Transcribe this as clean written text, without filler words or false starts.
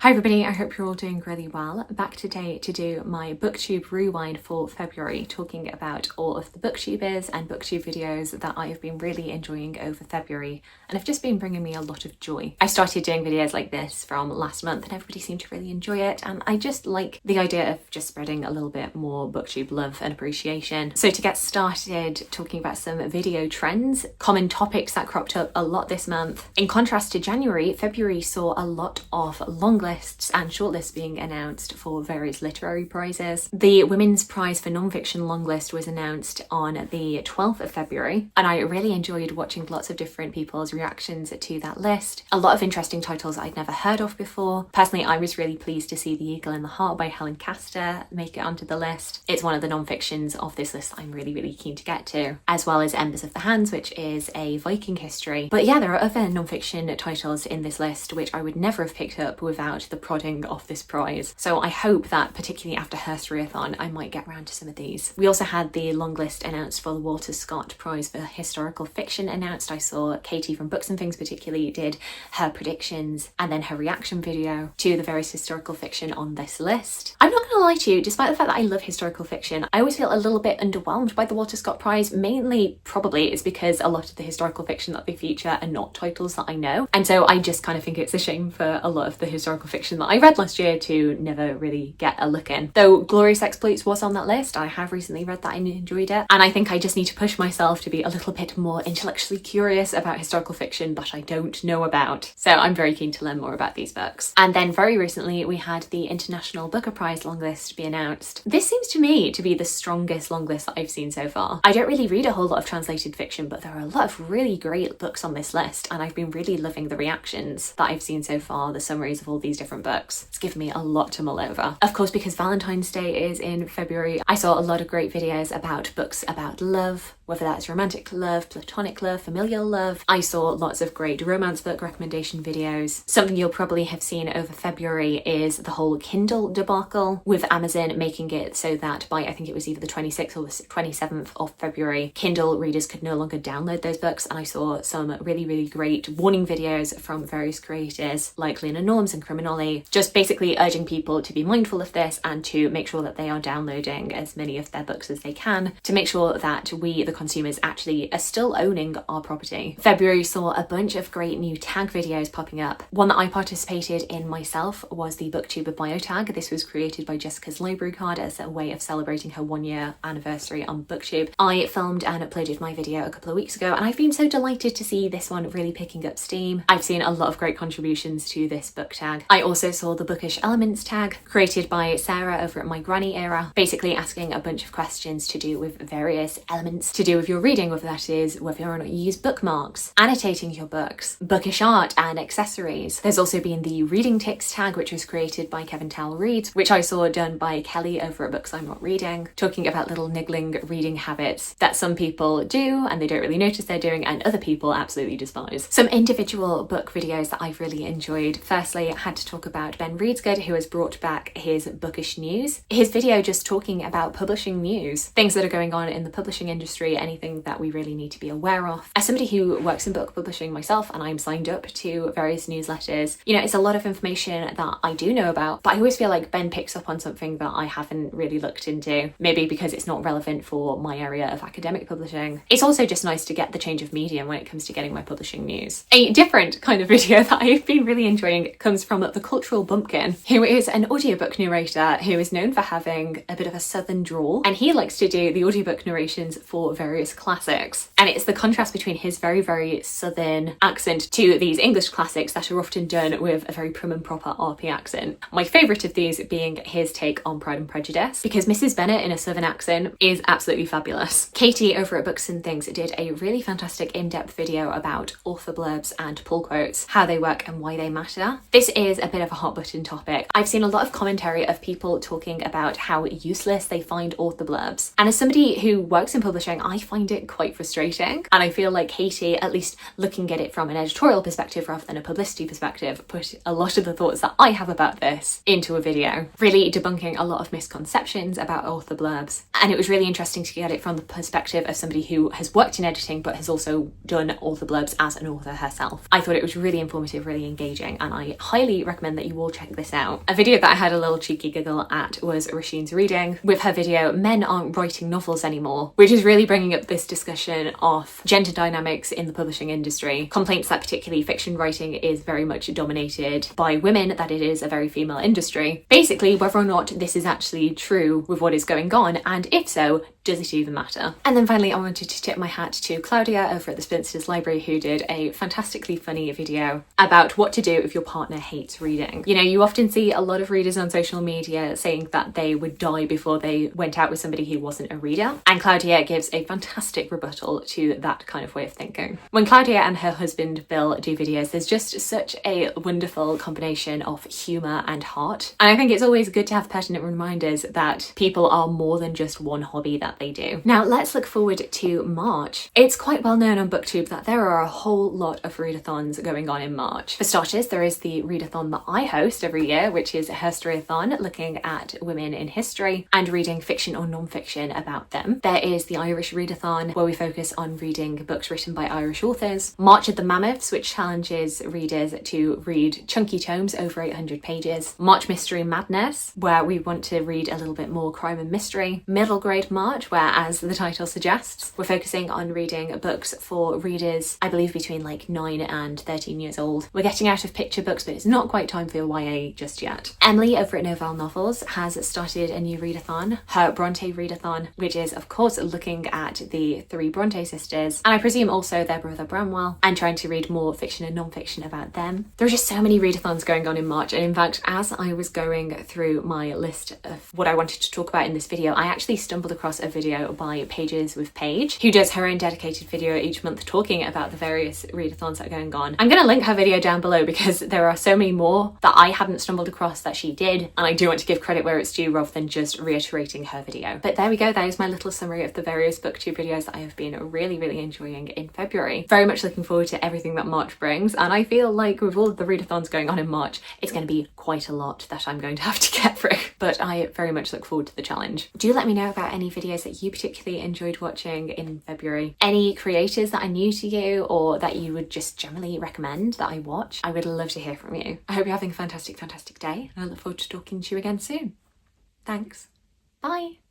Hi everybody, I hope you're all doing really well. Back today to do my BookTube rewind for February, talking about all of the booktubers and booktube videos that I have been really enjoying over February and have just been bringing me a lot of joy. I started doing videos like this from last month and everybody seemed to really enjoy it, and I just like the idea of just spreading a little bit more booktube love and appreciation. So to get started talking about some video trends, common topics that cropped up a lot this month. In contrast to January, February saw a lot of Longlist and shortlists being announced for various literary prizes. The Women's Prize for Non-Fiction Longlist was announced on the 12th of February, and I really enjoyed watching lots of different people's reactions to that list. A lot of interesting titles I'd never heard of before. Personally, I was really pleased to see The Eagle in the Heart by Helen Castor make it onto the list. It's one of the non-fictions of this list that I'm really keen to get to, as well as Embers of the Hands, which is a Viking history. But yeah, there are other non-fiction titles in this list which I would never have picked up without the prodding of this prize. So I hope that particularly after Hearst Readathon I might get around to some of these. We also had the long list announced for the Walter Scott Prize for Historical Fiction announced. I saw Katie from Books and Things particularly did her predictions and then her reaction video to the various historical fiction on this list. I'm not gonna lie to you, despite the fact that I love historical fiction, I always feel a little bit underwhelmed by the Walter Scott Prize. Mainly probably it's because a lot of the historical fiction that they feature are not titles that I know, and so I just kind of think it's a shame for a lot of the historical fiction that I read last year to never really get a look in. Though Glorious Exploits was on that list, I have recently read that and enjoyed it, and I think I just need to push myself to be a little bit more intellectually curious about historical fiction that I don't know about. So I'm very keen to learn more about these books. And then very recently we had the International Booker Prize longlist be announced. This seems to me to be the strongest longlist that I've seen so far. I don't really read a whole lot of translated fiction, but there are a lot of really great books on this list, and I've been really loving the reactions that I've seen so far, the summaries of all these different books. It's given me a lot to mull over. Of course, because Valentine's Day is in February, I saw a lot of great videos about books about love, whether that's romantic love, platonic love, familial love. I saw lots of great romance book recommendation videos. Something you'll probably have seen over February is the whole Kindle debacle, with Amazon making it so that by, I think it was either the 26th or the 27th of February, Kindle readers could no longer download those books, and I saw some really great warning videos from various creators like Lena Norms and Criminoli, just basically urging people to be mindful of this and to make sure that they are downloading as many of their books as they can to make sure that we, the consumers, actually are still owning our property. February saw a bunch of great new tag videos popping up. One that I participated in myself was the BookTuber bio tag. This was created by Jessica's Library Card as a way of celebrating her 1-year anniversary on BookTube. I filmed and uploaded my video a couple of weeks ago, and I've been so delighted to see this one really picking up steam. I've seen a lot of great contributions to this book tag. I also saw the Bookish Elements tag created by Sarah over at My Granny Era, basically asking a bunch of questions to do with various elements to do with your reading, whether that is whether or not you use bookmarks, annotating your books, bookish art and accessories. There's also been the Reading Ticks tag, which was created by Kevin Towell Reads, which I saw done by Kelly over at Books I'm Not Reading, talking about little niggling reading habits that some people do and they don't really notice they're doing, and other people absolutely despise. Some individual book videos that I've really enjoyed. Firstly, I had to talk about Ben Readsgood, who has brought back his bookish news. His video just talking about publishing news, things that are going on in the publishing industry, anything that we really need to be aware of. As somebody who works in book publishing myself and I'm signed up to various newsletters, you know, it's a lot of information that I do know about, but I always feel like Ben picks up on something that I haven't really looked into, maybe because it's not relevant for my area of academic publishing. It's also just nice to get the change of medium when it comes to getting my publishing news. A different kind of video that I've been really enjoying comes from The Cultural Bumpkin, who is an audiobook narrator who is known for having a bit of a southern drawl, and he likes to do the audiobook narrations for various classics, and it's the contrast between his very southern accent to these English classics that are often done with a very prim and proper RP accent. My favourite of these being his take on Pride and Prejudice, because Mrs. Bennet in a southern accent is absolutely fabulous. Katie over at Books and Things did a really fantastic in-depth video about author blurbs and pull quotes, how they work and why they matter. This is a bit of a hot button topic. I've seen a lot of commentary of people talking about how useless they find author blurbs, and as somebody who works in publishing, I I find it quite frustrating. And I feel like Katie, at least looking at it from an editorial perspective rather than a publicity perspective, put a lot of the thoughts that I have about this into a video, really debunking a lot of misconceptions about author blurbs. And it was really interesting to get it from the perspective of somebody who has worked in editing but has also done author blurbs as an author herself. I thought it was really informative, really engaging, and I highly recommend that you all check this out. A video that I had a little cheeky giggle at was Rasheen's reading with her video Men Aren't Writing Novels Anymore, which is really bringing up this discussion of gender dynamics in the publishing industry, complaints that particularly fiction writing is very much dominated by women, that it is a very female industry. Basically, whether or not this is actually true with what is going on, and if so, does it even matter? And then finally, I wanted to tip my hat to Claudia over at the Spinsters Library, who did a fantastically funny video about what to do if your partner hates reading. You know, you often see a lot of readers on social media saying that they would die before they went out with somebody who wasn't a reader, and Claudia gives a fantastic rebuttal to that kind of way of thinking. When Claudia and her husband Bill do videos, there's just such a wonderful combination of humour and heart, and I think it's always good to have pertinent reminders that people are more than just one hobby that they do. Now let's look forward to March. It's quite well known on BookTube that there are a whole lot of readathons going on in March. For starters, there is the readathon that I host every year, which is a Readathon, looking at women in history and reading fiction or non-fiction about them. There is the Irish Readathon, where we focus on reading books written by Irish authors. March of the Mammoths, which challenges readers to read chunky tomes over 800 pages. March Mystery Madness, where we want to read a little bit more crime and mystery. Middle Grade March, where, as the title suggests, we're focusing on reading books for readers, I believe, between like 9 and 13 years old. We're getting out of picture books, but it's not quite time for YA just yet. Emily over at Novelle Novels has started a new readathon, her Bronte Readathon, which is of course looking at the 3 Bronte sisters, and I presume also their brother Bramwell, and trying to read more fiction and non-fiction about them. There are just so many readathons going on in March, and in fact, as I was going through my list of what I wanted to talk about in this video, I actually stumbled across a video by Pages with Paige, who does her own dedicated video each month talking about the various readathons that are going on. I'm going to link her video down below because there are so many more that I hadn't stumbled across that she did, and I do want to give credit where it's due rather than just reiterating her video. But there we go, that is my little summary of the various BookTube videos that I have been really enjoying in February. Very much looking forward to everything that March brings, and I feel like with all of the readathons going on in March, it's going to be quite a lot that I'm going to have to get through, but I very much look forward to the challenge. Do let me know about any videos that you particularly enjoyed watching in February. Any creators that are new to you or that you would just generally recommend that I watch. I would love to hear from you. I hope you're having a fantastic day, and I look forward to talking to you again soon. Thanks. Bye.